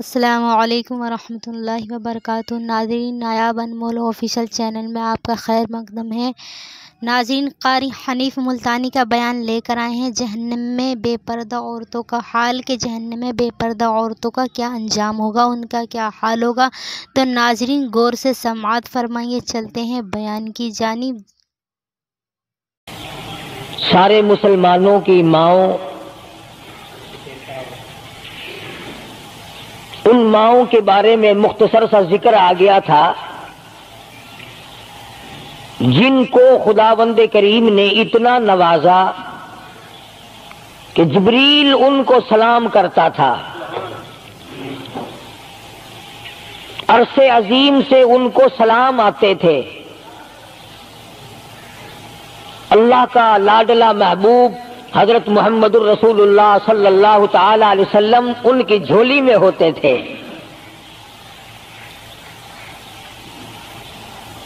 السلام علیکم ورحمۃ اللہ وبرکاتہ۔ ناظرین، نایاب انمول آفیشیل چینل میں آپ کا خیر مقدم ہے۔ ناظرین، قاری حنیف ملتانی کا بیان لے کر آئے ہیں جہنم میں بے پردہ عورتوں کا حال، کہ جہنم میں بے پردہ عورتوں کا کیا انجام ہوگا، ان کا کیا حال ہوگا۔ تو ناظرین غور سے سماعت فرمائیے، چلتے ہیں بیان کی جانب۔ سارے مسلمانوں کی ماؤں، ان ماؤں کے بارے میں مختصر سا ذکر آ گیا تھا جن کو خداوند کریم نے اتنا نوازا کہ جبریل ان کو سلام کرتا تھا، عرش عظیم سے ان کو سلام آتے تھے۔ اللہ کا لاڈلا محبوب حضرت محمد الرسول اللہ صلی اللہ تعالی علیہ وسلم ان کی جھولی میں ہوتے تھے۔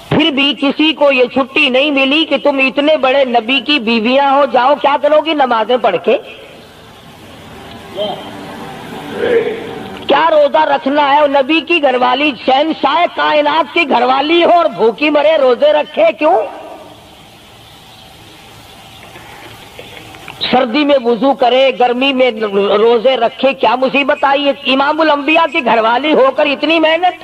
پھر بھی کسی کو یہ چھٹی نہیں ملی کہ تم اتنے بڑے نبی کی بیویاں ہو، جاؤ کیا کرو گی نمازیں پڑھ کے، کیا روزہ رکھنا ہے؟ اور نبی کی گھر والی شہنشاہ کائنات کی گھر والی ہو اور بھوکی مرے، روزے رکھے کیوں؟ سردی میں وضو کرے، گرمی میں روزے رکھے، کیا مصیبت آئی ہے؟ امام الانبیاء کی گھر والی ہو کر اتنی محنت؟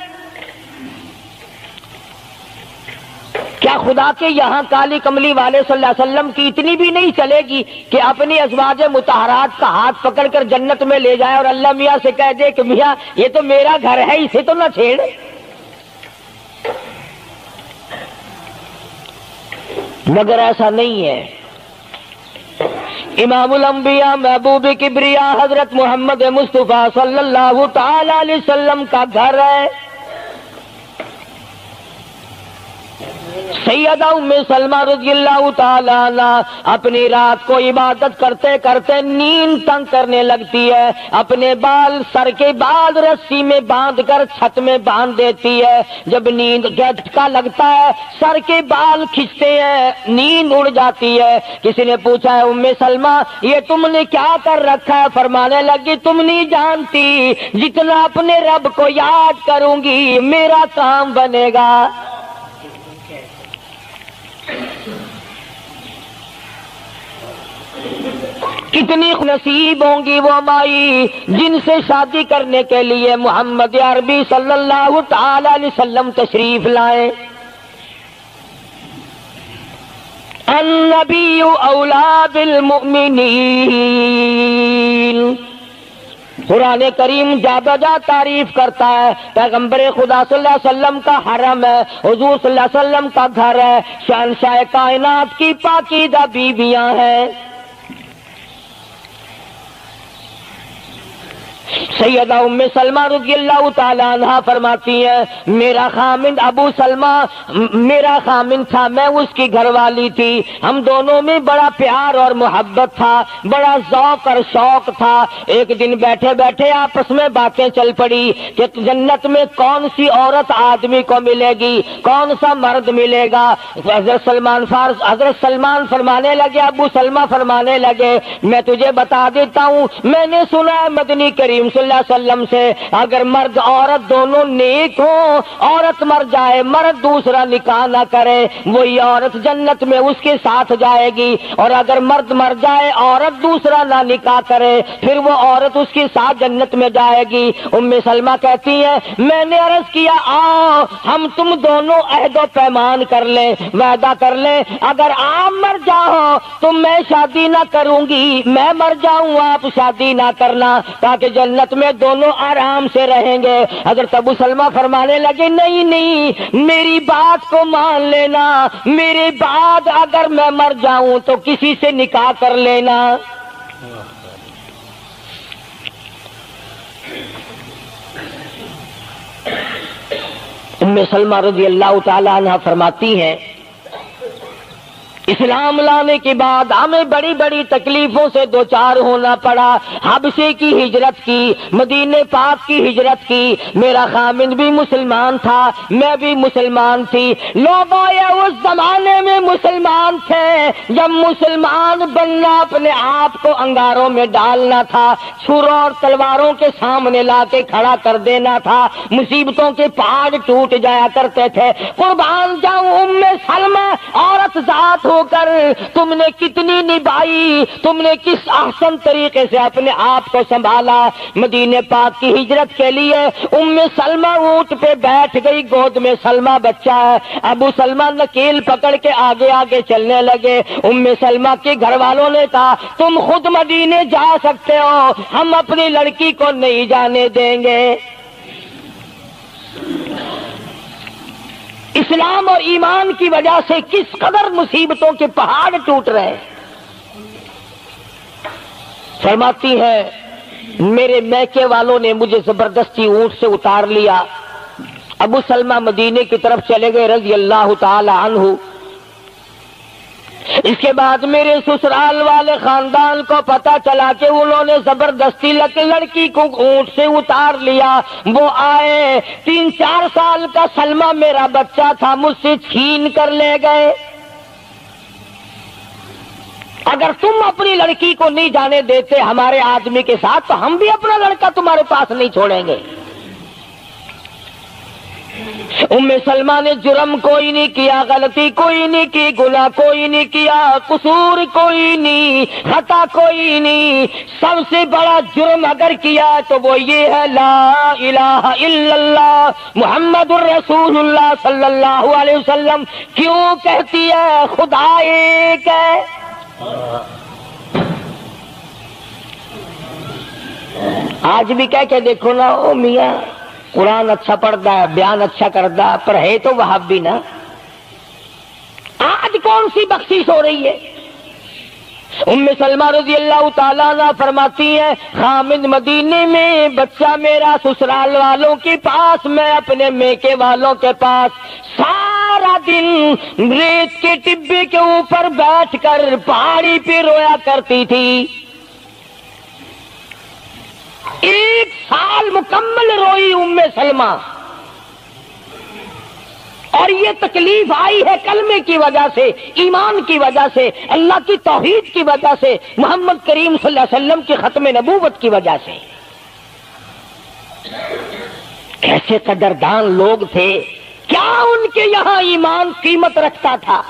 کیا خدا کے یہاں کالی کملی والے صلی اللہ علیہ وسلم کی اتنی بھی نہیں چلے گی کہ اپنی ازواج مطہرات کا ہاتھ پکڑ کر جنت میں لے جائے اور اللہ میاں سے کہہ دے کہ میاں یہ تو میرا گھر ہے، اسے تو نہ چھیڑ؟ مگر ایسا نہیں ہے۔ امام الانبیاء محبوب کبریا حضرت محمد مصطفیٰ صلی اللہ تعالی علیہ وسلم کا گھر ہے۔ سیدہ ام سلمہ رضی اللہ تعالی عنہ اپنی رات کو عبادت کرتے کرتے نیند تنگ کرنے لگتی ہے، اپنے بال، سر کے بال رسی میں باندھ کر چھت میں باندھ دیتی ہے۔ جب نیند کا جھٹکا لگتا ہے، سر کے بال کھنچتے ہیں، نیند اڑ جاتی ہے۔ کسی نے پوچھا ہے ام سلمہ یہ تم نے کیا کر رکھا ہے؟ فرمانے لگی تم نہیں جانتی، جتنا اپنے رب کو یاد کروں گی میرا کام بنے گا۔ کتنی نصیب ہوں گی وہ مائی جن سے شادی کرنے کے لیے محمد عربی صلی اللہ تعالی علیہ وسلم تشریف لائے۔ النبی اولی بالمؤمنین، قرآن کریم جا بجا تعریف کرتا ہے، پیغمبر خدا صلی اللہ علیہ وسلم کا حرم ہے، حضور صلی اللہ علیہ وسلم کا گھر ہے، شہنشاہ کائنات کی پاکیزہ بیویاں ہیں۔ سیدہ ام سلمہ رضی اللہ تعالی عنہ فرماتی ہیں میرا خامند ابو سلمہ میرا خامند تھا، میں اس کی گھر والی تھی، ہم دونوں میں بڑا پیار اور محبت تھا، بڑا ذوق اور شوق تھا۔ ایک دن بیٹھے بیٹھے آپس میں باتیں چل پڑی کہ جنت میں کون سی عورت آدمی کو ملے گی، کون سا مرد ملے گا۔ حضرت سلمان فرمانے لگے، ابو سلمہ فرمانے لگے میں تجھے بتا دیتا ہوں، میں نے سنا ہے مدنی کریم صلی اللہ علیہ وسلم سے اگر مرد عورت دونوں نیک ہوں، عورت مر جائے مرد دوسرا نکاح نہ کرے، وہی عورت جنت میں اس کے ساتھ جائے گی، اور اگر مرد مر جائے عورت دوسرا نہ نکاح کرے پھر وہ عورت اس کے ساتھ جنت میں جائے گی۔ ام سلمہ کہتی ہیں میں نے عرض کیا آؤ ہم تم دونوں عہد و پیمان کر لیں، وعدہ کر لیں، اگر آپ مر جاؤ تو میں شادی نہ کروں گی، میں مر جاؤں آپ شادی نہ کرنا، تاکہ جنت میں دونوں آرام سے رہیں گے۔ حضرت ابو سلمہ فرمانے لگے نہیں نہیں، میری بات کو مان لینا، میرے بعد اگر میں مر جاؤں تو کسی سے نکاح کر لینا۔ ام سلمہ رضی اللہ تعالی عنہ فرماتی ہیں اسلام لانے کے بعد ہمیں بڑی بڑی تکلیفوں سے دوچار ہونا پڑا. حبشے کی ہجرت کی, مدینے پاک کی ہجرت کی. میرا خامند بھی مسلمان تھا, میں بھی مسلمان تھی. لوگ اس زمانے میں مسلمان تھے جب مسلمان بننا اپنے آپ کو انگاروں میں ڈالنا تھا, چھروں اور تلواروں کے سامنے لا کے کھڑا کر دینا تھا. مصیبتوں کے پہاڑ ٹوٹ جایا کرتے تھے. قربان جاؤں ام سلمہ, عورت ذات ہو کر تم نے کتنی نبھائی, تم نے کس احسن طریقے سے اپنے آپ کو سنبھالا. مدینے پاک کی ہجرت کے لیے ام سلمہ اونٹ پہ بیٹھ گئی, گود میں سلمہ بچہ ہے. ابو سلمہ نکیل پکڑ کے آگے آگے چلنے لگے. ام سلمہ کے گھر والوں نے کہا تم خود مدینے جا سکتے ہو, ہم اپنی لڑکی کو نہیں جانے دیں گے. اسلام اور ایمان کی وجہ سے کس قدر مصیبتوں کے پہاڑ ٹوٹ رہے. فرماتی ہے میرے میکے والوں نے مجھے زبردستی اونٹ سے اتار لیا. ابو سلمہ مدینے کی طرف چلے گئے رضی اللہ تعالی عنہ. اس کے بعد میرے سسرال والے خاندان کو پتا چلا کہ انہوں نے زبردستی لڑکی کو اونٹ سے اتار لیا. وہ آئے, 3-4 سال کا سلمہ میرا بچہ تھا, مجھ سے چھین کر لے گئے. اگر تم اپنی لڑکی کو نہیں جانے دیتے ہمارے آدمی کے ساتھ تو ہم بھی اپنا لڑکا تمہارے پاس نہیں چھوڑیں گے. ام سلمہ نے جرم کوئی نہیں کیا, غلطی کوئی نہیں کی, گناہ کوئی نہیں کیا, قصور کوئی نہیں, خطا کوئی نہیں. سب سے بڑا جرم اگر کیا تو وہ یہ ہے لا الہ الا اللہ محمد الرسول اللہ صلی اللہ علیہ وسلم. کیوں کہتی ہے خدا ایک ہے. آج بھی کہہ کے دیکھو نا, او میاں قرآن اچھا پڑھتا ہے, بیان اچھا کرتا ہے, پر ہے تو وہابی نا. آج کون سی بخشش ہو رہی ہے. ام سلمہ رضی اللہ تعالیٰ عنہ فرماتی ہیں خامد مدینے میں, بچہ میرا سسرال والوں کے پاس, میں اپنے میکے والوں کے پاس. سارا دن ریت کے ٹبے کے اوپر بیٹھ کر پہاڑی پہ رویا کرتی تھی. 1 سال مکمل روئی ام سلمہ. اور یہ تکلیف آئی ہے کلمے کی وجہ سے, ایمان کی وجہ سے, اللہ کی توحید کی وجہ سے, محمد کریم صلی اللہ علیہ وسلم کی ختم نبوت کی وجہ سے. کیسے قدردان لوگ تھے, کیا ان کے یہاں ایمان قیمت رکھتا تھا.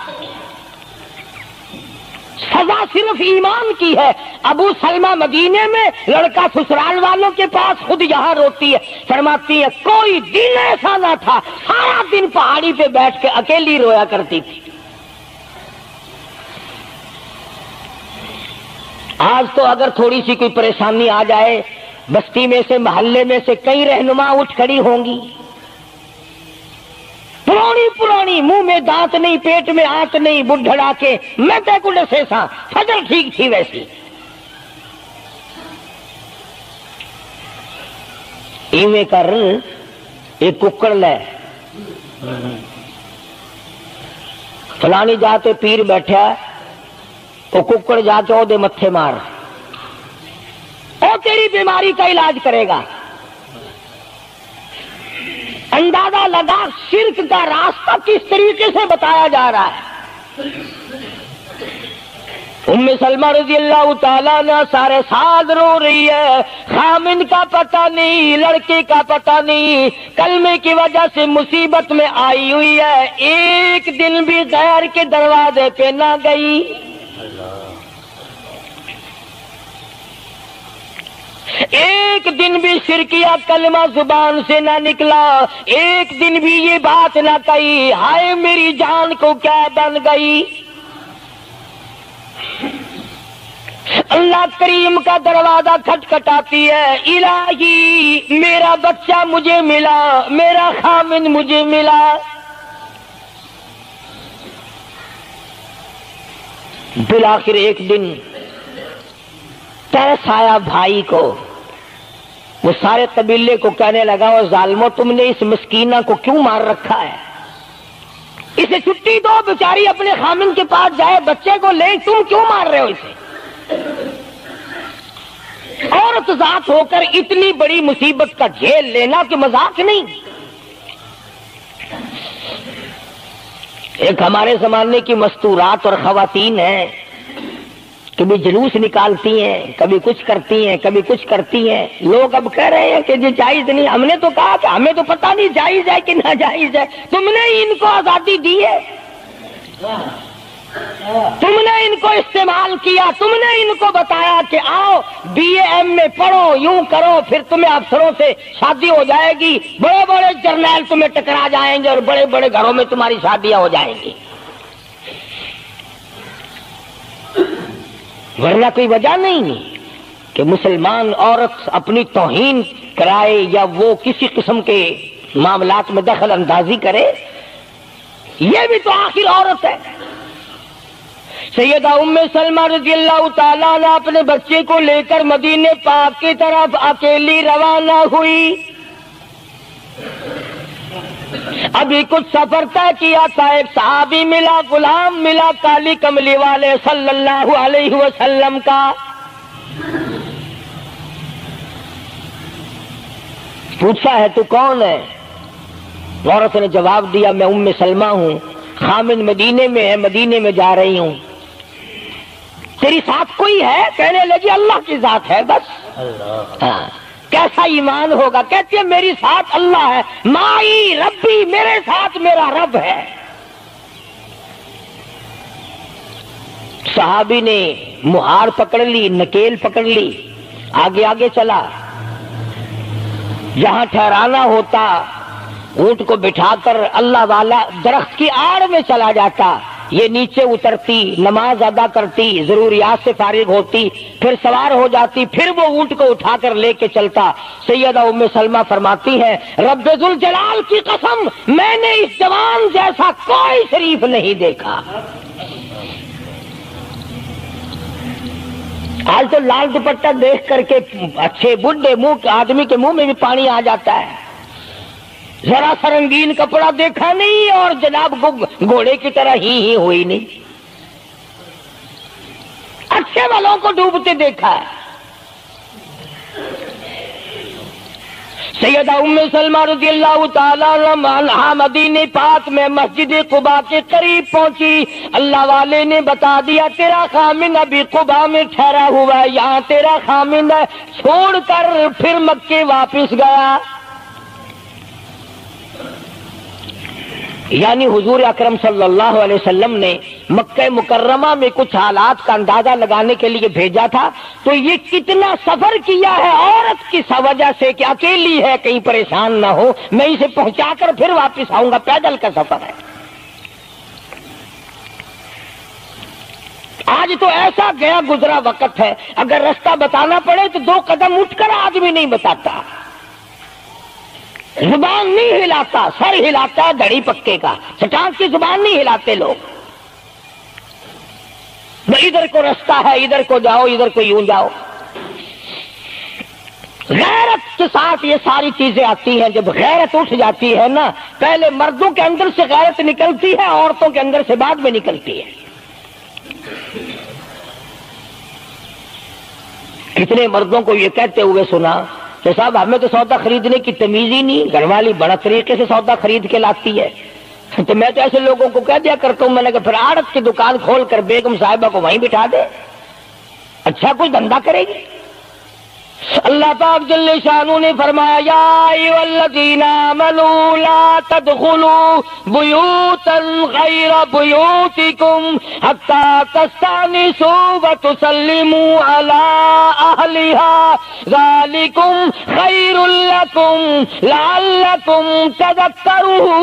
سزا صرف ایمان کی ہے. ابو سلمہ مدینے میں, لڑکا سسرال والوں کے پاس, خود یہاں روتی ہے. فرماتی ہے کوئی دن ایسا نہ تھا, سارا دن پہاڑی پہ بیٹھ کے اکیلی رویا کرتی تھی. آج تو اگر تھوڑی سی کوئی پریشانی آ جائے, بستی میں سے, محلے میں سے کئی رہنما اٹھ کھڑی ہوں گی. پرانی منہ میں دانت نہیں, پیٹ میں آنت نہیں, بڈھڑا کے میں تے کو ڈسے سا, فجر ٹھیک تھی ویسی. ایویں کر ایک ککڑ لے, فلانی جاتے پیر بیٹھا, وہ ککڑ جا کے او دے متھے مار, او تیری بیماری کا علاج کرے گا. اندازہ لگا شرک کا راستہ کس طریقے سے بتایا جا رہا ہے. ام سلمہ رضی اللہ تعالیٰ عنہ سارے ساتھ رو رہی ہے. خامن کا پتہ نہیں, لڑکے کا پتہ نہیں, کلمے کی وجہ سے مصیبت میں آئی ہوئی ہے. ایک دن بھی غیر کے دروازے پہ نہ گئی. ایک دن بھی شرکیہ کلمہ زبان سے نہ نکلا. ایک دن بھی یہ بات نہ کہی ہائے میری جان کو کیا بن گئی. اللہ کریم کا دروازہ کھٹکھٹاتی ہے, الہی میرا بچہ مجھے ملا, میرا خامن مجھے ملا. بالآخر ایک دن ترس آیا بھائی کو. وہ سارے قبیلے کو کہنے لگا, وہ ظالمو تم نے اس مسکینہ کو کیوں مار رکھا ہے. اسے چھٹی دو، بیچاری اپنے خامن کے پاس جائے، بچے کو لے، تم کیوں مار رہے ہو اسے؟ عورت ذات ہو کر اتنی بڑی مصیبت کا جھیل لینا کہ مذاق نہیں۔ ایک ہمارے زمانے کی مستورات اور خواتین ہیں، کبھی جلوس نکالتی ہیں، کبھی کچھ کرتی ہیں، کبھی کچھ کرتی ہیں۔ لوگ اب کہہ رہے ہیں کہ یہ جائز نہیں۔ ہم نے تو کہا کہ ہمیں تو پتہ نہیں جائز ہے کہ ناجائز ہے، تم نے ان کو آزادی دی ہے، تم نے ان کو استعمال کیا، تم نے ان کو بتایا کہ آؤ بی اے ایم میں پڑھو، یوں کرو، پھر تمہیں افسروں سے شادی ہو جائے گی، بڑے بڑے جرنیل تمہیں ٹکرا جائیں گے اور بڑے بڑے گھروں میں تمہاری شادیاں ہو جائیں گی۔ ورنہ کوئی وجہ نہیں کہ مسلمان عورت اپنی توہین کرائے یا وہ کسی قسم کے معاملات میں دخل اندازی کرے، یہ بھی تو آخر عورت ہے۔ سیدہ ام سلمہ رضی اللہ تعالیٰ عنہ اپنے بچے کو لے کر مدینے پاک کی طرف اکیلی روانہ ہوئی۔ ابھی کچھ سفر طے کیا تھا، ایک صحابی ملا، غلام ملا کالی کملی والے صلی اللہ علیہ وسلم کا۔ پوچھا ہے تو کون ہے؟ عورت نے جواب دیا میں ام سلمہ ہوں، خامن مدینے میں ہے، مدینے میں جا رہی ہوں۔ تیری ساتھ کوئی ہے؟ کہنے لگی اللہ کی ذات ہے بس۔ ہاں، کیسا ایمان ہوگا؟ کہتی ہے میری ساتھ اللہ ہے، مائی ربی، میرے ساتھ میرا رب ہے۔ صحابی نے مہار پکڑ لی، نکیل پکڑ لی، آگے آگے چلا۔ جہاں ٹھہرانا ہوتا اونٹ کو بٹھا کر اللہ والا درخت کی آڑ میں چلا جاتا، یہ نیچے اترتی، نماز ادا کرتی، ضروریات سے فارغ ہوتی، پھر سوار ہو جاتی، پھر وہ اونٹ کو اٹھا کر لے کے چلتا۔ سیدہ ام سلمہ فرماتی ہیں رب ذوالجلال کی قسم میں نے اس جوان جیسا کوئی شریف نہیں دیکھا۔ آج تو لال دوپٹہ دیکھ کر کے اچھے بڈھے منہ آدمی کے منہ میں بھی پانی آ جاتا ہے۔ ذرا سا رنگین کپڑا دیکھا نہیں اور جناب گھوڑے کی طرح ہی ہوئی نہیں، اچھے والوں کو ڈوبتے دیکھا ہے۔ سیدہ ام سلمہ رضی اللہ تعالیٰ عنہا مدینے پاک میں مسجد قباء کے قریب پہنچی۔ اللہ والے نے بتا دیا تیرا خامن ابھی قباء میں ٹھہرا ہوا ہے، یہاں تیرا خامن ہے، چھوڑ کر پھر مکے واپس گیا۔ یعنی حضور اکرم صلی اللہ علیہ وسلم نے مکہ مکرمہ میں کچھ حالات کا اندازہ لگانے کے لیے بھیجا تھا، تو یہ کتنا سفر کیا ہے عورت کی وجہ سے کہ اکیلی ہے، کہیں پریشان نہ ہو، میں اسے پہنچا کر پھر واپس آؤں گا، پیدل کا سفر ہے۔ آج تو ایسا گیا گزرا وقت ہے، اگر رستہ بتانا پڑے تو 2 قدم اٹھ کر آدمی نہیں بتاتا، زبان نہیں ہلاتا، سر ہلاتا ہے دھڑی پکے کا، چٹان کی زبان نہیں ہلاتے لوگ۔ ادھر کو رستہ ہے، ادھر کو جاؤ، ادھر کو یوں جاؤ۔ غیرت کے ساتھ یہ ساری چیزیں آتی ہیں۔ جب غیرت اٹھ جاتی ہے نا، پہلے مردوں کے اندر سے غیرت نکلتی ہے، عورتوں کے اندر سے بعد میں نکلتی ہے۔ کتنے مردوں کو یہ کہتے ہوئے سنا کہ صاحب ہمیں تو سودا خریدنے کی تمیز ہی نہیں، گھر والی بڑا طریقے سے سودا خرید کے لاتی ہے۔ تو میں تو ایسے لوگوں کو کہہ دیا کرتا ہوں، میں نے کہا پھر آڑت کی دکان کھول کر بیگم صاحبہ کو وہیں بٹھا دے، اچھا کچھ دھندا کرے گی۔ اللہ پاک جل شانہ نے فرمایا یا ایھا الذین آمنوا لا تدخلوا بیوتا غیر بیوتکم حتی تستأنسوا وتسلموا علی اہلہا ذالکم خیر لکم لعلکم تذکرون۔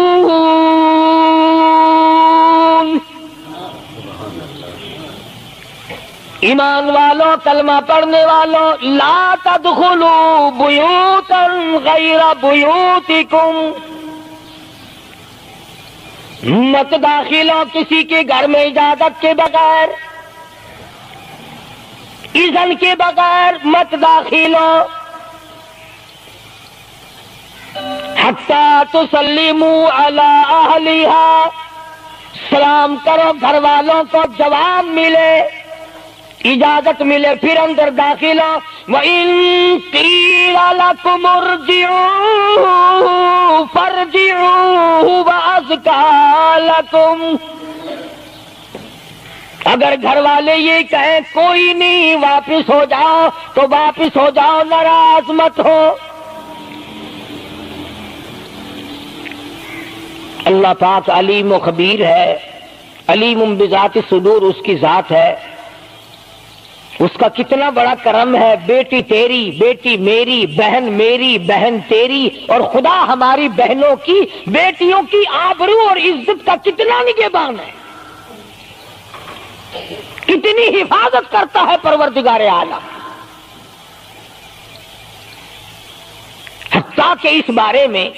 ایمان والوں، کلمہ پڑھنے والوں، لا تدخلوا بیوتا غیر بیوتکم، مت داخل ہو کسی کے گھر میں اجازت کے بغیر، اذن کے بغیر مت داخل ہو، حتی تسلموا علی اہلہا، سلام کرو گھر والوں کو، جواب ملے، اجازت ملے، پھر اندر داخل ہو۔ وَإِن قِيلَ لَكُمُ ارْجِعُوا فَارْجِعُوا وَأَزْكَىٰ لَكُمْ۔ اگر گھر والے یہ کہیں کوئی نہیں واپس ہو جاؤ تو واپس ہو جاؤ، ناراض مت ہو۔ اللہ پاک علیم و خبیر ہے، علیم بذات الصدور اس کی ذات ہے، اس کا کتنا بڑا کرم ہے۔ بیٹی تیری، بیٹی میری، بہن میری، بہن تیری، اور خدا ہماری بہنوں کی، بیٹیوں کی آبرو اور عزت کا کتنا نگہبان ہے، کتنی حفاظت کرتا ہے پروردگار عالم۔ حتیٰ کہ اس بارے میں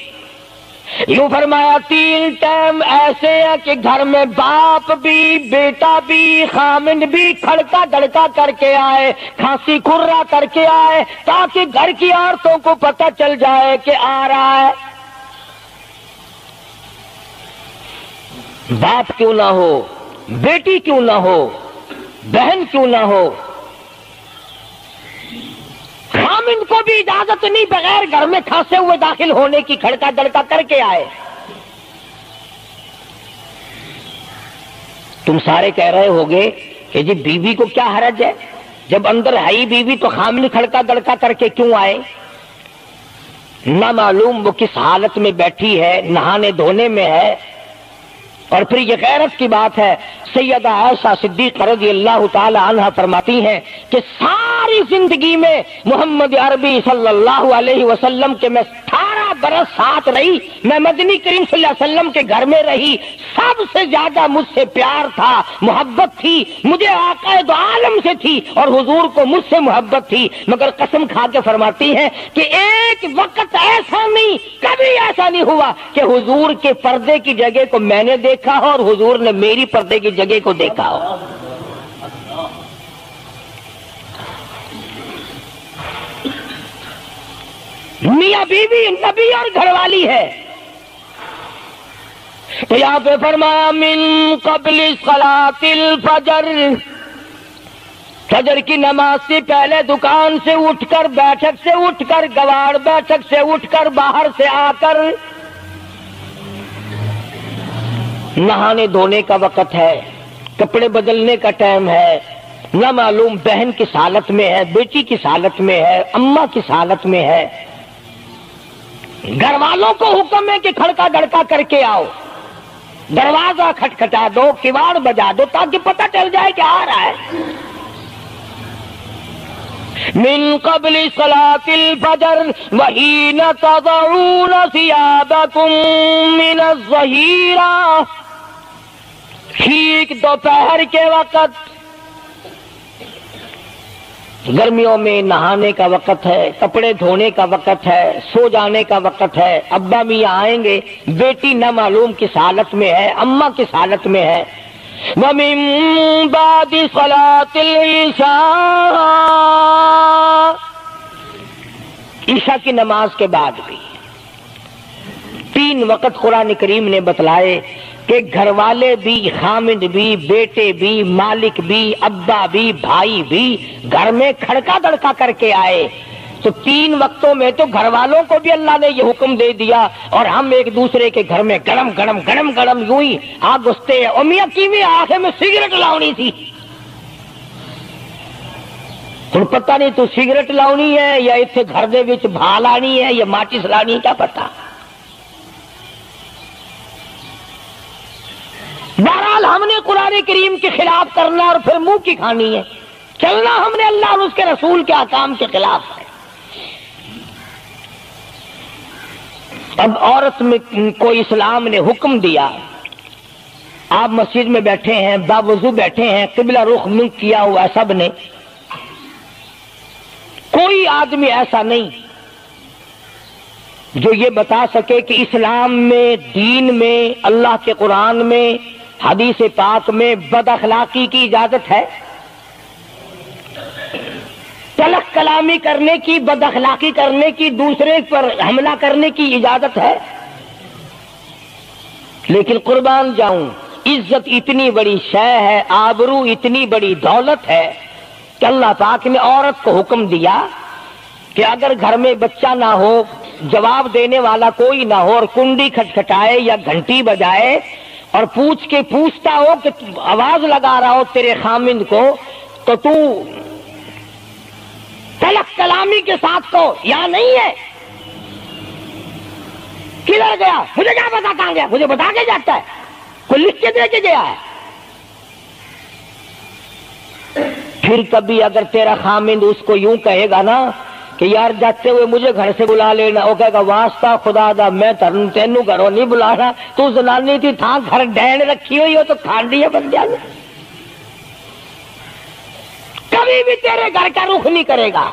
یوں فرمایا 3 ٹائم ایسے ہیں کہ گھر میں باپ بھی، بیٹا بھی، خامند بھی کھڑکا دڑکا کر کے آئے، کھانسی کھرا کر کے آئے، تاکہ گھر کی عورتوں کو پتہ چل جائے کہ آ رہا ہے۔ باپ کیوں نہ ہو، بیٹی کیوں نہ ہو، بہن کیوں نہ ہو، خامند کو بھی اجازت نہیں بغیر گھر میں کھانسے ہوئے داخل ہونے کی، کھڑکا دڑکا کر کے آئے۔ تم سارے کہہ رہے ہوگے کہ جی بیوی کو کیا حرج ہے، جب اندر ہے ہی بیوی تو خامند کھڑکا دڑکا کر کے کیوں آئے؟ نہ معلوم وہ کس حالت میں بیٹھی ہے، نہانے دھونے میں ہے۔ اور پھر یہ غیرت کی بات ہے، سیدہ عائشہ صدیقہ رضی اللہ تعالی عنہا فرماتی ہیں کہ ساری زندگی میں محمد عربی صلی اللہ علیہ وسلم کے میں 18 برس ساتھ رہی، میں مدنی کریم صلی اللہ علیہ وسلم کے گھر میں رہی، سب سے زیادہ مجھ سے پیار تھا، محبت تھی، مجھے آقا دو عالم سے تھی اور حضور کو مجھ سے محبت تھی، مگر قسم کھا کے فرماتی ہیں کہ ایک وقت ایسا نہیں، کبھی ایسا نہیں ہوا کہ حضور کے پردے کی جگہ کو میں نے دیکھا ہو اور حضور نے میری پردے کی جگہ کو دیکھا ہو۔ میاں بیوی نبی اور گھر والی ہے، تو یہاں پہ فرمایا من قبل صلاۃ الفجر، فجر کی نماز سے پہلے دکان سے اٹھ کر، بیٹھک سے اٹھ کر، گواڑ بیٹھک سے اٹھ کر، باہر سے آ کر نہانے دھونے کا وقت ہے، کپڑے بدلنے کا ٹائم ہے، نہ معلوم بہن کس حالت میں ہے، بیٹی کس حالت میں ہے، اماں کس حالت میں ہے۔ گھر والوں کو حکم ہے کہ کھڑکا دڑکا کر کے آؤ، دروازہ کھٹکھٹا دو، کواڑ بجا دو، تاکہ پتہ چل جائے کہ آ رہا ہے۔ من قبل صلاۃ الفجر وحین تضعون ثیابکم من الظہیرہ، ٹھیک دوپہر کے وقت، گرمیوں میں نہانے کا وقت ہے، کپڑے دھونے کا وقت ہے، سو جانے کا وقت ہے، ابا میاں آئیں گے، بیٹی نہ معلوم کس حالت میں ہے، اماں کس حالت میں ہے۔ وَمِن بَعْدِ صَلَاةِ الْعِشَاءِ، عشاء کی نماز کے بعد بھی 3 وقت قرآن کریم نے بتلائے کہ گھر والے بھی، خامد بھی، بیٹے بھی، مالک بھی، ابا بھی، بھائی بھی گھر میں کھڑکا دڑکا کر کے آئے۔ تو 3 وقتوں میں تو گھر والوں کو بھی اللہ نے یہ حکم دے دیا، اور ہم ایک دوسرے کے گھر میں گرم گرم گرم گرم یوں ہی آگ گھستے ہیں۔ اور میاں کیویں آخر میں سگریٹ لاؤنی تھی، ہن پتہ نہیں تو سگریٹ لاؤنی ہے یا اتنے گھر دے وچ بھا لانی ہے یا ماچس لانی، کیا پتہ۔ بہرحال ہم نے قرآن کریم کے خلاف کرنا اور پھر منہ کی کھانی ہے، چلنا ہم نے اللہ اور اس کے رسول کے احکام کے خلاف ہے۔ اب عورت میں کو اسلام نے حکم دیا، آپ مسجد میں بیٹھے ہیں، باوضو بیٹھے ہیں، قبلہ رخ منہ کیا ہوا سب نے، کوئی آدمی ایسا نہیں جو یہ بتا سکے کہ اسلام میں، دین میں، اللہ کے قرآن میں، حدیث پاک میں بد اخلاقی کی اجازت ہے، تلخ کلامی کرنے کی، بد اخلاقی کرنے کی، دوسرے پر حملہ کرنے کی اجازت ہے؟ لیکن قربان جاؤں، عزت اتنی بڑی شے ہے، آبرو اتنی بڑی دولت ہے کہ اللہ پاک نے عورت کو حکم دیا کہ اگر گھر میں بچہ نہ ہو، جواب دینے والا کوئی نہ ہو، اور کنڈی کھٹکھٹائے یا گھنٹی بجائے اور پوچھ کے پوچھتا ہو کہ آواز لگا رہا ہو تیرے خامند کو، تو تو تلق کلامی کے ساتھ کو یا نہیں ہے، کدھر گیا، مجھے کیا پتا کہاں گیا، مجھے بتا کے جاتا ہے، کوئی لکھ کے دے کے گیا ہے۔ پھر کبھی اگر تیرا خامند اس کو یوں کہے گا نا کہ یار جاتے ہوئے مجھے گھر سے بلا لینا، وہ کہے گا واسطہ خدا دا میں تینوں گھروں نہیں بلانا، تو زنانی تھی تھا گھر ڈین رکھی ہوئی ہو تو کھانڈی ہے بن جانا، کبھی بھی تیرے گھر کا رخ نہیں کرے گا۔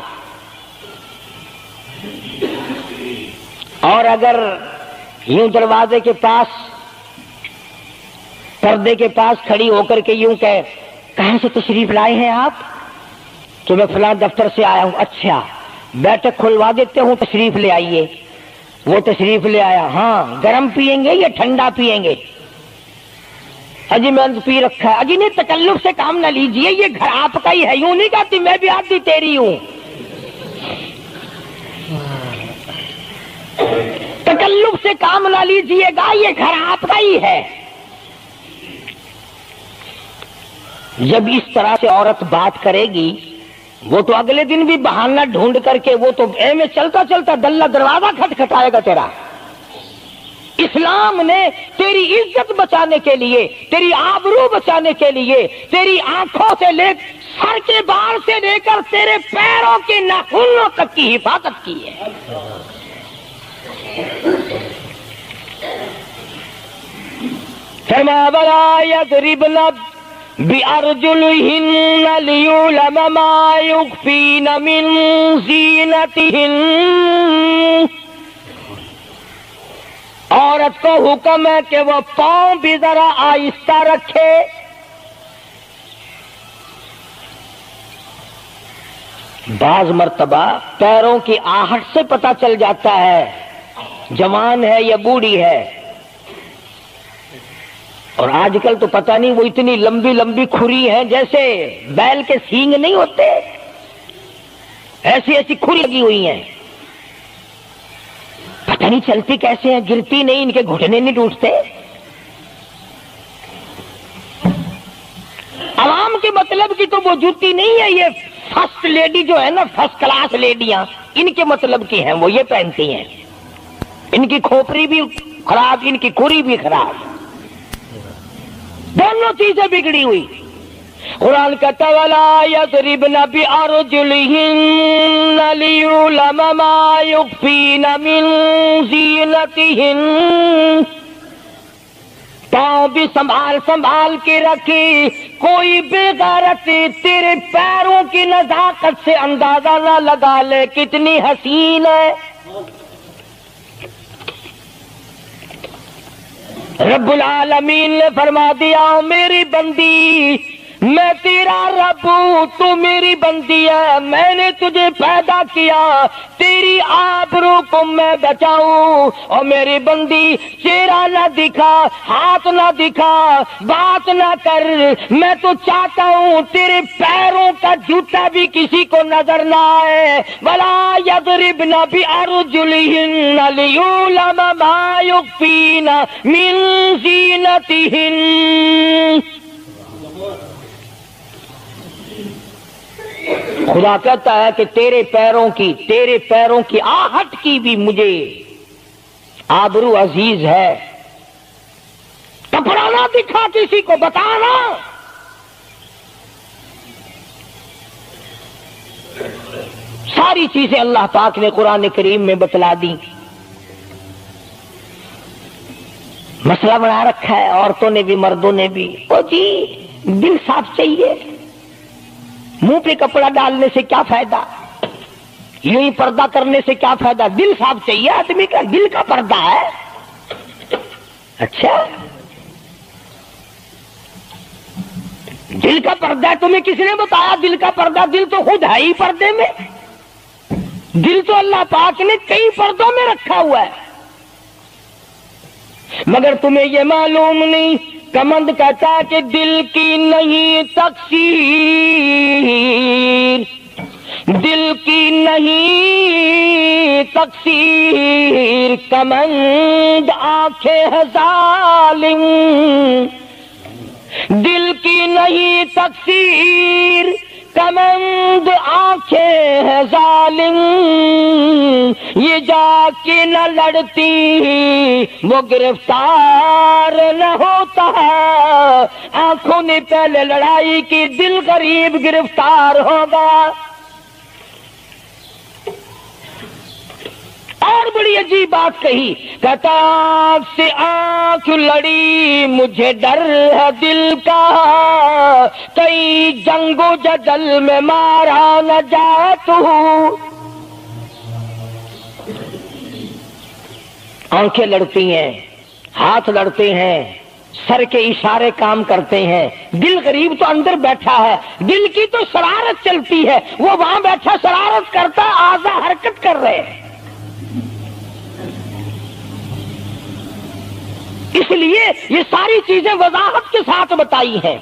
اور اگر یوں دروازے کے پاس پردے کے پاس کھڑی ہو کر کے یوں کہے کہاں سے تشریف لائے ہیں آپ، تو میں فلاں دفتر سے آیا ہوں، اچھا بیٹھک کھلوا دیتے ہوں، تشریف لے آئیے، وہ تشریف لے آیا، ہاں گرم پیئیں گے یا ٹھنڈا پیئیں گے، اجی میں پی رکھا ہے، اجی نہیں تکلف سے کام نہ لیجئے، یہ گھر آپ کا ہی ہے، یوں نہیں کہتی میں بھی آدھی تیری ہوں، تکلف سے کام نہ لیجئے گا، یہ گھر آپ کا ہی ہے۔ جب اس طرح سے عورت بات کرے گی، وہ تو اگلے دن بھی بہانہ ڈھونڈ کر کے وہ تو اے میں چلتا چلتا دلہ دروازہ کھٹکھٹائے گا تیرا۔ اسلام نے تیری عزت بچانے کے لیے، تیری آبرو بچانے کے لیے، تیری آنکھوں سے لے سر کے بال سے لے کر تیرے پیروں کے ناخنوں تک کی حفاظت کی ہے۔ فرمایا وَلَا يَضْرِبْنَ بِأَرْجُلِهِنَّ لِيُعْلَمَ مَا يُخْفِينَ مِنْ زِينَتِهِنَّ۔ عورت کو حکم ہے کہ وہ پاؤں بھی ذرا آہستہ رکھے، بعض مرتبہ پیروں کی آہٹ سے پتہ چل جاتا ہے جوان ہے یا بوڑھی ہے، اور آج کل تو پتہ نہیں وہ اتنی لمبی لمبی کھری ہیں جیسے بیل کے سینگ نہیں ہوتے، ایسی ایسی کھری لگی ہوئی ہیں، پتہ نہیں چلتی کیسے ہیں، گرتی نہیں، ان کے گھٹنے نہیں ٹوٹتے۔ عوام کے مطلب کی تو وہ جوتی نہیں ہے، یہ فرسٹ لیڈی جو ہے نا، فرسٹ کلاس لیڈیاں، ان کے مطلب کی ہیں، وہ یہ پہنتی ہیں، ان کی کھوپڑی بھی خراب، ان کی کھری بھی خراب، دونوں چیزیں بگڑی ہوئی۔ قرآن کہتا ہے وَلَا يَضْرِبْنَ بِأَرْجُلِهِنَّ لِيُعْلَمَ مَا يُخْفِينَ مِنْ زِينَتِهِنَّ۔ پاؤں بھی سنبھال سنبھال کے رکھی، کوئی بے غیرت تیرے پیروں کی نزاکت سے اندازہ نہ لگا لے کتنی حسین ہے۔ رب العالمین نے فرما دیا میری بندی، میں تیرا رب ہوں، تو میری بندی ہے، میں نے تجھے پیدا کیا تیری آبرو کو میں بچاؤں، اور میری بندی چہرہ نہ دکھا، ہاتھ نہ دکھا، بات نہ کر، میں تو چاہتا ہوں تیرے پیروں کا جوتا بھی کسی کو نظر نہ آئے۔ وَلَا يَضْرِبْنَ بِأَرْجُلِهِنَّ لِيُعْلَمَ مَا يُخْفِينَ مِنْ زِينَتِهِنَّ۔ خدا کہتا ہے کہ تیرے پیروں کی آہٹ کی بھی مجھے آبرو عزیز ہے، کپڑا نہ دکھا کسی کو، بتانا۔ ساری چیزیں اللہ پاک نے قرآن کریم میں بتلا دی۔ مسئلہ بنا رکھا ہے عورتوں نے بھی مردوں نے بھی، او جی دل صاف چاہیے، منہ پہ کپڑا ڈالنے سے کیا فائدہ، یوں ہی پردہ کرنے سے کیا فائدہ، دل صاف چاہیے، آدمی کا دل کا پردہ ہے۔ اچھا دل کا پردہ ہے، تمہیں کس نے بتایا دل کا پردہ؟ دل تو خود ہے ہی پردے میں، دل تو اللہ پاک نے کئی پردوں میں رکھا ہوا ہے، مگر تمہیں یہ معلوم نہیں کمند کہتا ہے کہ دل کی نہیں تقصیر، دل کی نہیں تقصیر، کمند آنکھیں ہے ظالم، دل کی نہیں تقصیر، کمند آنکھیں ہے ظالم، یہ جا کے نہ لڑتی وہ گرفتار نہ ہوتا، آنکھوں نے پہلے لڑائی کی، دل غریب گرفتار ہوگا۔ اور بڑی عجیب بات کہی، کہتا آنکھ سے آنکھ لڑی مجھے ڈر ہے دل کا، کئی جنگ و جدل میں مارا نہ جائے تو۔ آنکھیں لڑتی ہیں، ہاتھ لڑتے ہیں، سر کے اشارے کام کرتے ہیں، دل غریب تو اندر بیٹھا ہے، دل کی تو شرارت چلتی ہے، وہ وہاں بیٹھا شرارت کرتا، اعضاء حرکت کر رہے ہیں۔ اس لیے یہ ساری چیزیں وضاحت کے ساتھ بتائی ہیں۔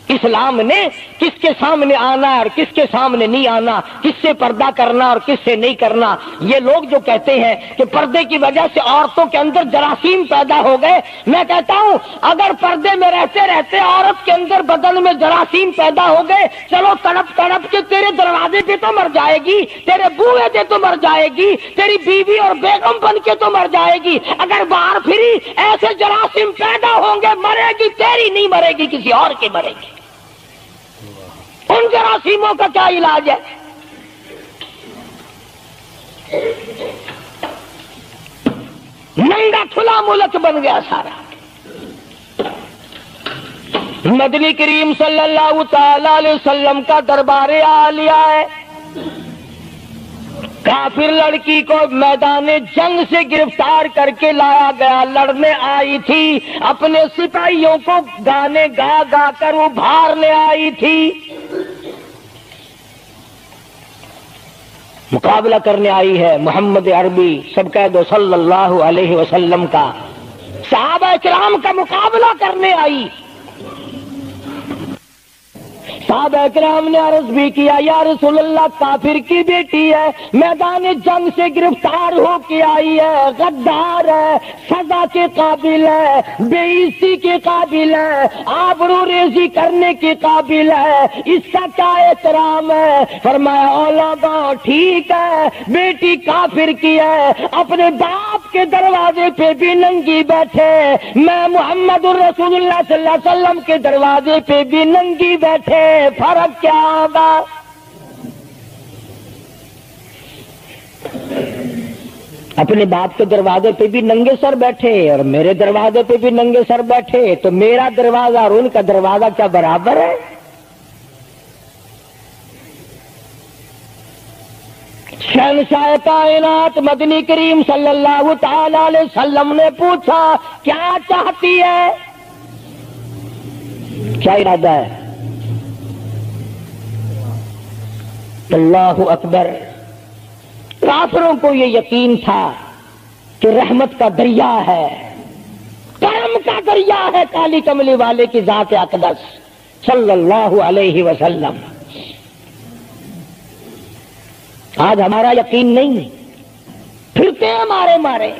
اسلام نے کس کے سامنے آنا اور کس کے سامنے نہیں آنا، کس سے پردہ کرنا اور کس سے نہیں کرنا۔ یہ لوگ جو کہتے ہیں کہ پردے کی وجہ سے عورتوں کے اندر جراثیم پیدا ہو گئے، میں کہتا ہوں اگر پردے میں رہتے رہتے عورت کے اندر بدن میں جراثیم پیدا ہو گئے، چلو تڑپ تڑپ کے تیرے دروازے پہ تو مر جائے گی، تیرے بوئے پہ تو مر جائے گی، تیری بیوی اور بیگم بن کے تو مر جائے گی۔ اگر باہر پھری ایسے جراثیم پیدا ہوں گے، مرے گی تیری نہیں مرے گی، کسی اور کی مرے گی۔ ان جراثیموں کا کیا علاج ہے؟ ننگا کھلا ملک بن گیا سارا۔ مدنی کریم صلی اللہ تعالی علیہ وسلم کا دربار عالیہ ہے، کافر لڑکی کو میدان جنگ سے گرفتار کر کے لایا گیا، لڑنے آئی تھی، اپنے سپاہیوں کو گانے گا گا کر ابھارنے آئی تھی، مقابلہ کرنے آئی ہے محمد عربی سب کہہ دو صلی اللہ علیہ وسلم کا، صحابہ کرام کا مقابلہ کرنے آئی۔ صحابہ کرام نے عرض بھی کیا یا رسول اللہ کافر کی بیٹی ہے، میدان جنگ سے گرفتار ہو کے آئی ہے، غدار ہے، سزا کے قابل ہے، بے عزتی کے قابل ہے، آبرو ریزی کرنے کے قابل ہے، اس کا کیا احترام ہے؟ فرمایا اولادا ٹھیک ہے بیٹی کافر کی ہے، اپنے باپ کے دروازے پہ بھی ننگی بیٹھے، میں محمد الرسول اللہ صلی اللہ علیہ وسلم کے دروازے پہ بھی ننگی بیٹھے، فرق کیا ہوگا؟ اپنے باپ کے دروازے پہ بھی ننگے سر بیٹھے اور میرے دروازے پہ بھی ننگے سر بیٹھے، تو میرا دروازہ اور ان کا دروازہ کیا برابر ہے؟ شہنشاہ کائنات مدنی کریم صلی اللہ تعالی علیہ وسلم نے پوچھا کیا چاہتی ہے؟ کیا ارادہ ہے؟ اللہ اکبر۔ کافروں کو یہ یقین تھا کہ رحمت کا دریا ہے، کرم کا دریا ہے کالی کملی والے کی ذات اقدس صلی اللہ علیہ وسلم۔ آج ہمارا یقین نہیں، پھرتے ہیں مارے مارے۔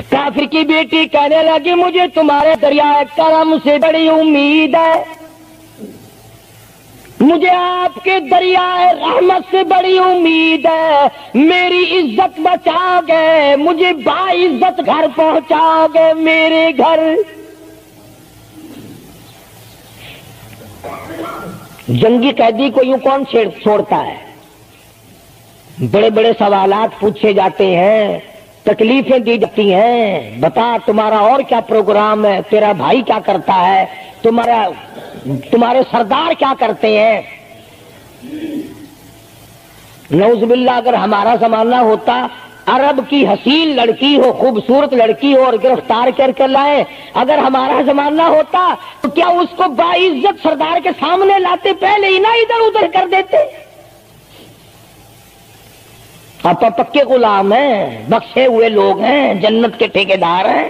کافر کی بیٹی کہنے لگی مجھے تمہارے دریائے کرم سے بڑی امید ہے، مجھے آپ کے دریائے رحمت سے بڑی امید ہے، میری عزت بچا گے، مجھے باعزت گھر پہنچا گے، میرے گھر۔ جنگی قیدی کو یوں کون چھوڑتا ہے؟ بڑے بڑے سوالات پوچھے جاتے ہیں، تکلیفیں دی جاتی ہیں، بتا تمہارا اور کیا پروگرام ہے، تیرا بھائی کیا کرتا ہے، تمہارے سردار کیا کرتے ہیں۔ نعوذ باللہ اگر ہمارا زمانہ ہوتا، عرب کی حسین لڑکی ہو، خوبصورت لڑکی ہو اور گرفتار کر کے لائے، اگر ہمارا زمانہ ہوتا تو کیا اس کو باعزت سردار کے سامنے لاتے؟ پہلے ہی نہ ادھر ادھر کر دیتے۔ آپ پکے غلام ہیں، بخشے ہوئے لوگ ہیں، جنت کے ٹھیکیدار ہیں۔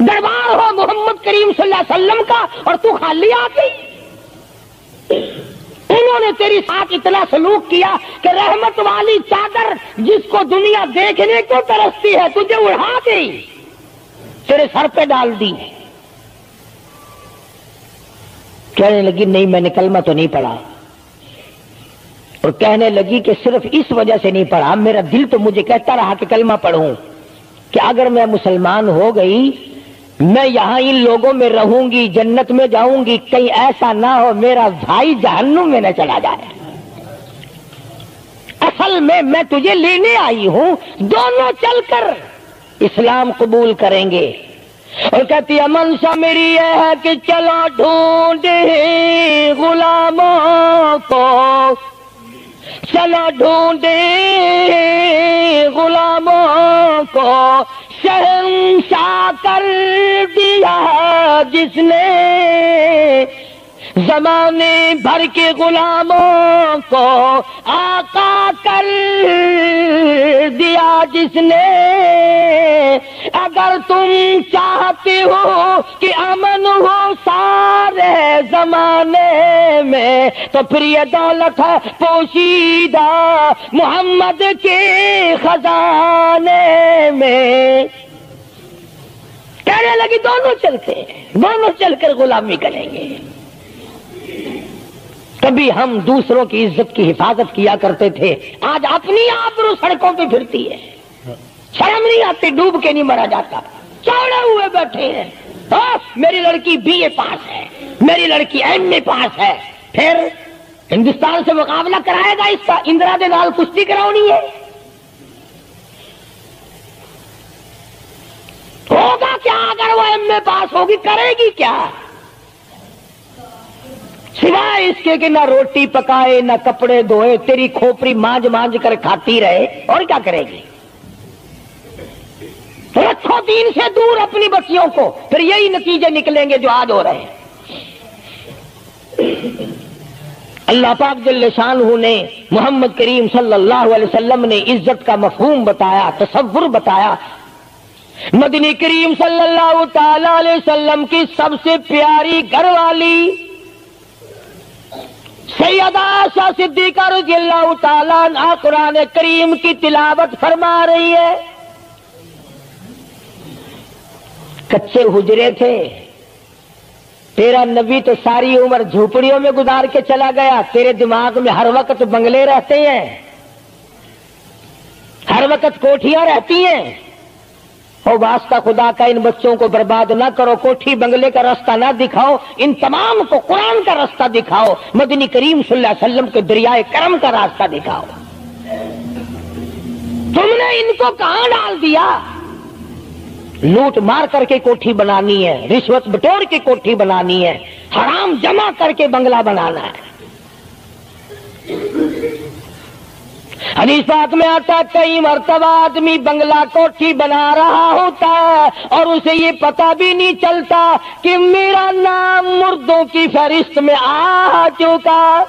دربار ہو محمد کریم صلی اللہ علیہ وسلم کا اور تو خالی آ گئی. انہوں نے تیری ساتھ اتنا سلوک کیا کہ رحمت والی چادر جس کو دنیا دیکھنے کو ترستی ہے تجھے اڑا گئی, تیرے سر پہ ڈال دی. کہنے لگی نہیں میں نے کلمہ تو نہیں پڑھا, اور کہنے لگی کہ صرف اس وجہ سے نہیں پڑھا, میرا دل تو مجھے کہتا رہا کہ کلمہ پڑھوں, کہ اگر میں مسلمان ہو گئی میں یہاں ان لوگوں میں رہوں گی, جنت میں جاؤں گی, کہیں ایسا نہ ہو میرا بھائی جہنم میں نہ چلا جائے. اصل میں تجھے لینے آئی ہوں, دونوں چل کر اسلام قبول کریں گے. اور کہتی ہے منشا میری یہ ہے کہ چلو ڈھونڈے غلاموں کو, چلو ڈھونڈے غلاموں کو, شہنشاہ کر دیا جس نے زمانے بھر کے غلاموں کو, آقا کر دیا جس نے. اگر تم چاہتے ہو کہ امن ہو سارے زمانے میں تو پھر یہ دولت ہے پوشیدہ محمد کے خزانے میں. کہنے لگی دونوں چلتے ہیں, دونوں چل کر غلامی کریں گے. کبھی ہم دوسروں کی عزت کی حفاظت کیا کرتے تھے, آج اپنی آبرو سڑکوں پہ پھرتی ہے, شرم نہیں آتی, ڈوب کے نہیں مرا جاتا, چوڑے ہوئے بیٹھے ہیں. میری لڑکی BA پاس ہے, میری لڑکی MA پاس ہے, پھر ہندوستان سے مقابلہ کرائے گا اس کا, اندرا دے نال کشتی کراؤنی ہے. ہوگا کیا اگر وہ MA پاس ہوگی, کرے گی کیا سوائے اس کے کہ نہ روٹی پکائے نہ کپڑے دھوئے, تیری کھوپڑی مانج مانج کر کھاتی رہے, اور کیا کرے گی. رکھو دین سے دور اپنی بچیوں کو, پھر یہی نتیجے نکلیں گے جو آج ہو رہے ہیں. اللہ پاک جل شانہ نے محمد کریم صلی اللہ علیہ وسلم نے عزت کا مفہوم بتایا, تصور بتایا. مدنی کریم صلی اللہ تعالی علیہ وسلم کی سب سے پیاری گھر والی سیدہ عائشہ صدیقہ رضی اللہ تعالیٰ عنہا قرآن کریم کی تلاوت فرما رہی ہے. کچے حجرے تھے, تیرا نبی تو ساری عمر جھوپڑیوں میں گزار کے چلا گیا, تیرے دماغ میں ہر وقت بنگلے رہتے ہیں, ہر وقت کوٹھیاں رہتی ہیں. اور واسطہ خدا کا ان بچوں کو برباد نہ کرو, کوٹھی بنگلے کا راستہ نہ دکھاؤ, ان تمام کو قرآن کا راستہ دکھاؤ, مدنی کریم صلی اللہ علیہ وسلم کے دریائے کرم کا راستہ دکھاؤ. تم نے ان کو کہاں ڈال دیا؟ لوٹ مار کر کے کوٹھی بنانی ہے, رشوت بٹور کے کوٹھی بنانی ہے, حرام جمع کر کے بنگلہ بنانا ہے. حدیث پاک میں آتا ہے کئی مرتبہ آدمی بنگلہ کوٹھی بنا رہا ہوتا ہے اور اسے یہ پتہ بھی نہیں چلتا کہ میرا نام مردوں کی فہرست میں آ چکا.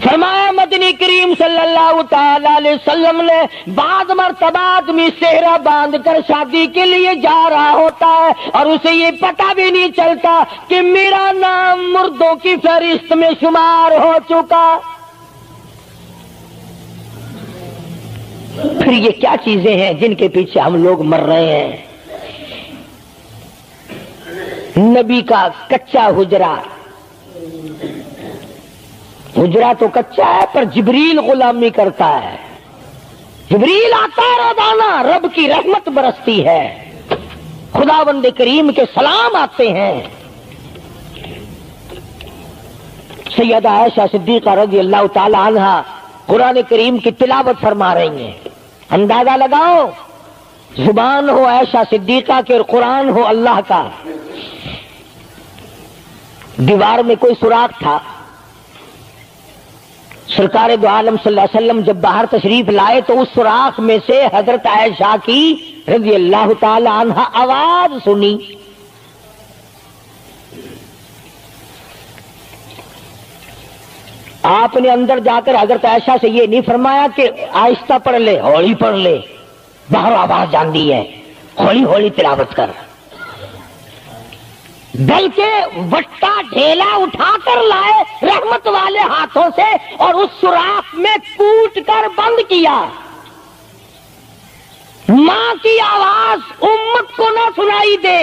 فرمایا مدنی کریم صلی اللہ تعالی علیہ وسلم نے بعض مرتبہ آدمی صحرا باندھ کر شادی کے لیے جا رہا ہوتا ہے اور اسے یہ پتہ بھی نہیں چلتا کہ میرا نام مردوں کی فہرست میں شمار ہو چکا. پھر یہ کیا چیزیں ہیں جن کے پیچھے ہم لوگ مر رہے ہیں؟ نبی کا کچا حجرہ, حجرہ تو کچا ہے پر جبریل غلامی کرتا ہے, جبریل آتا ہے روزانہ, رب کی رحمت برستی ہے, خداوند کریم کے سلام آتے ہیں. سیدہ عائشہ صدیقہ رضی اللہ تعالی عنہا قرآن کریم کی تلاوت فرما رہی ہیں. اندازہ لگاؤ, زبان ہو عائشہ صدیقہ کے اور قرآن ہو اللہ کا. دیوار میں کوئی سوراخ تھا, سرکار دو عالم صلی اللہ علیہ وسلم جب باہر تشریف لائے تو اس سوراخ میں سے حضرت عائشہ کی رضی اللہ تعالی عنہا آواز سنی. آپ نے اندر جا کر حضرت عائشہ سے یہ نہیں فرمایا کہ آہستہ پڑھ لے, ہولی پڑھ لے, باہر آواز جاندی ہے. ہولی ہولی تلاوت کر، بلکہ وٹا ڈھیلا اٹھا کر لائے رحمت والے ہاتھوں سے اور اس سوراخ میں کوٹ کر بند کیا۔ ماں کی آواز امت کو نہ سنائی دے،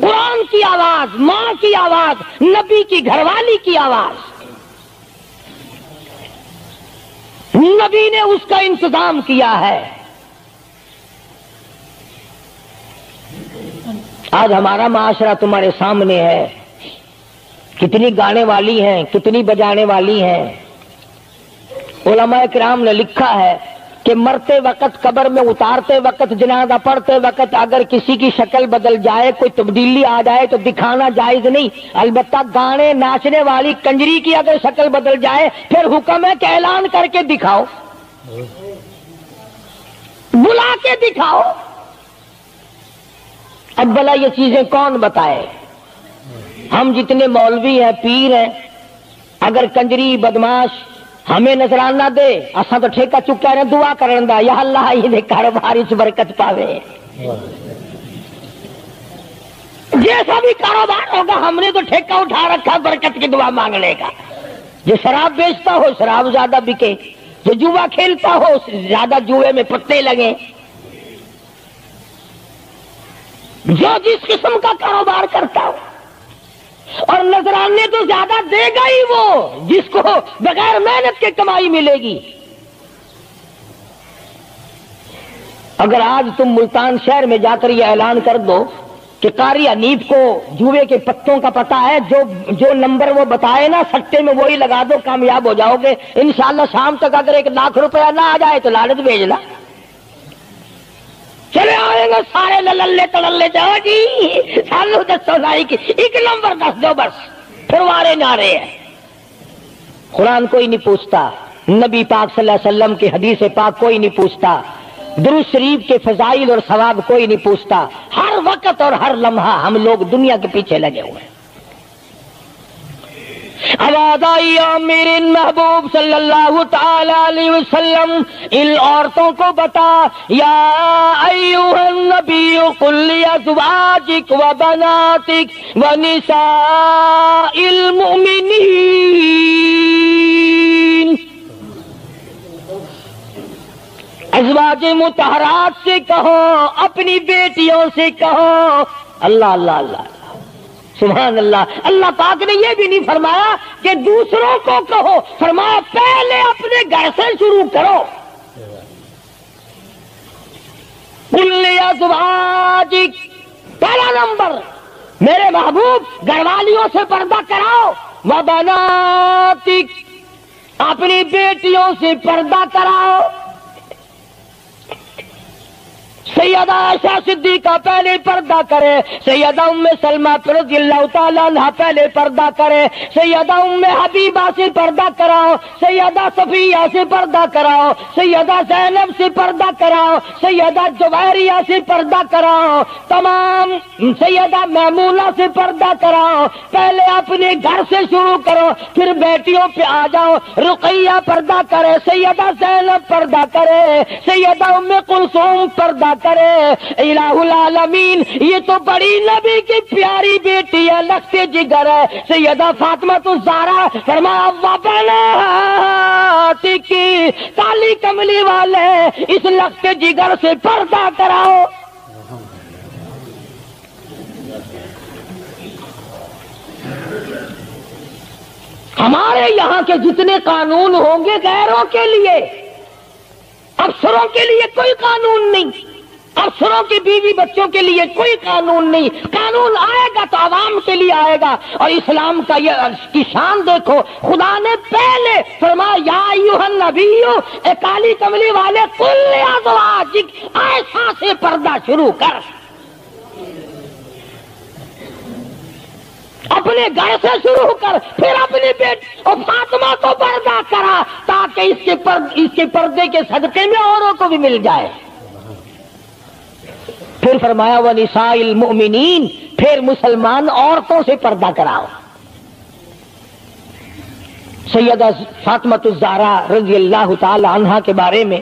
قرآن کی آواز، ماں کی آواز، نبی کی گھر والی کی آواز، نبی نے اس کا انتظام کیا ہے۔ آج ہمارا معاشرہ تمہارے سامنے ہے، کتنی گانے والی ہیں، کتنی بجانے والی ہیں۔ علماء کرام نے لکھا ہے کہ مرتے وقت، قبر میں اتارتے وقت، جنازہ پڑھتے وقت اگر کسی کی شکل بدل جائے، کوئی تبدیلی آ جائے تو دکھانا جائز نہیں، البتہ گانے ناچنے والی کنجری کی اگر شکل بدل جائے پھر حکم ہے کہ اعلان کر کے دکھاؤ، بلا کے دکھاؤ۔ اب بھلا یہ چیزیں کون بتائے؟ ہم جتنے مولوی ہیں، پیر ہیں، اگر کنجری بدماش ہمیں نظرانہ دے، اساں تو ٹھیکہ چکا رہے دعا کرن دا، یا اللہ یہ کاروبار اس برکت پاوے۔ جیسا بھی کاروبار ہوگا ہم نے تو ٹھیکہ اٹھا رکھا برکت کی دعا مانگنے کا۔ جو شراب بیچتا ہو شراب زیادہ بکے، جو جوا کھیلتا ہو زیادہ جوئے میں پتے لگے، جو جس قسم کا کاروبار کرتا ہو، اور نذرانے تو زیادہ دے گا ہی وہ جس کو بغیر محنت کے کمائی ملے گی۔ اگر آج تم ملتان شہر میں جا کر یہ اعلان کر دو کہ قاری حنیف کو جوئے کے پتوں کا پتہ ہے، جو نمبر وہ بتائے نا سٹے میں وہی لگا دو، کامیاب ہو جاؤ گے انشاءاللہ۔ شام تک اگر 1 لاکھ روپیہ نہ آ جائے تو لالچ بھیجنا، چلے آئیں گے سارے للے تڑلے، جاؤ جی سالو دسو لائی کی 1 نمبر دس دو بس، پھر وارے نعرے ہیں۔ قرآن کوئی نہیں پوچھتا، نبی پاک صلی اللہ علیہ وسلم کی حدیث پاک کوئی نہیں پوچھتا، درود شریف کے فضائل اور ثواب کوئی نہیں پوچھتا۔ ہر وقت اور ہر لمحہ ہم لوگ دنیا کے پیچھے لگے ہوئے ہیں۔ آواز آئی میرے محبوب صلی اللہ تعالی علیہ وسلم ان عورتوں کو بتا، یا ایھا النبی قل لازواجک وبناتک ونساء المؤمنین، ازواج مطہرات سے کہو، اپنی بیٹیوں سے کہو۔ اللہ اللہ اللہ سبحان اللہ۔ اللہ پاک نے یہ بھی نہیں فرمایا کہ دوسروں کو کہو، فرمایا پہلے اپنے گھر سے شروع کرو۔ قل لازواجک، پہلا نمبر میرے محبوب گھر والیوں سے پردہ کراؤ، وبناتک، اپنی بیٹیوں سے پردہ کراؤ۔ سیدہ عائشہ صدیقہ پہلے پردہ کرے، سیدہ ام سلمہ رضی اللہ تعالیٰ عنہ پہلے پردہ کرے، سیدہ ام حبیبہ سے پردہ کراؤ، سیدہ صفیہ سے پردہ کراؤ، سیدہ زینب سے پردہ کراؤ، سیدہ جویریہ سے پردہ کراؤ، تمام سیدہ میمونہ سے پردہ کراؤ۔ پہلے اپنے گھر سے شروع کرو، پھر بیٹیوں پہ آ جاؤ۔ رقیہ پردہ کرے، سیدہ زینب پردہ کرے، سیدہ ام کلثوم پردہ کرے۔ الہ العالمین، یہ تو بڑی نبی کی پیاری بیٹی ہے، لختے جگر ہے، سیدہ فاطمہ الزہرا، فرمایا وبناتک، کالی کملی والے اس لختے جگر سے پردہ کراؤ۔ ہمارے یہاں کے جتنے قانون ہوں گے غیروں کے لیے، افسروں کے لیے کوئی قانون نہیں، افسروں کی بیوی بچوں کے لیے کوئی قانون نہیں۔ قانون آئے گا تو عوام کے لیے آئے گا۔ اور اسلام کا یہ کی شان دیکھو، خدا نے پہلے فرمایا یا ایھا النبی، اے کالی کملی والے، قل لازواجک، عائشہ سے پردہ شروع کر، اپنے گھر سے شروع کر، پھر اپنے بیٹے اور فاطمہ کو پردہ کرا، تاکہ اس کے پردے کے صدقے میں اوروں کو بھی مل جائے۔ پھر فرمایا وَنِسَاءِ الْمُؤْمِنِينَ، پھر مسلمان عورتوں سے پردہ کراؤ۔ سیدہ فاطمہ الزہرا رضی اللہ تعالی عنہا کے بارے میں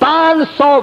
500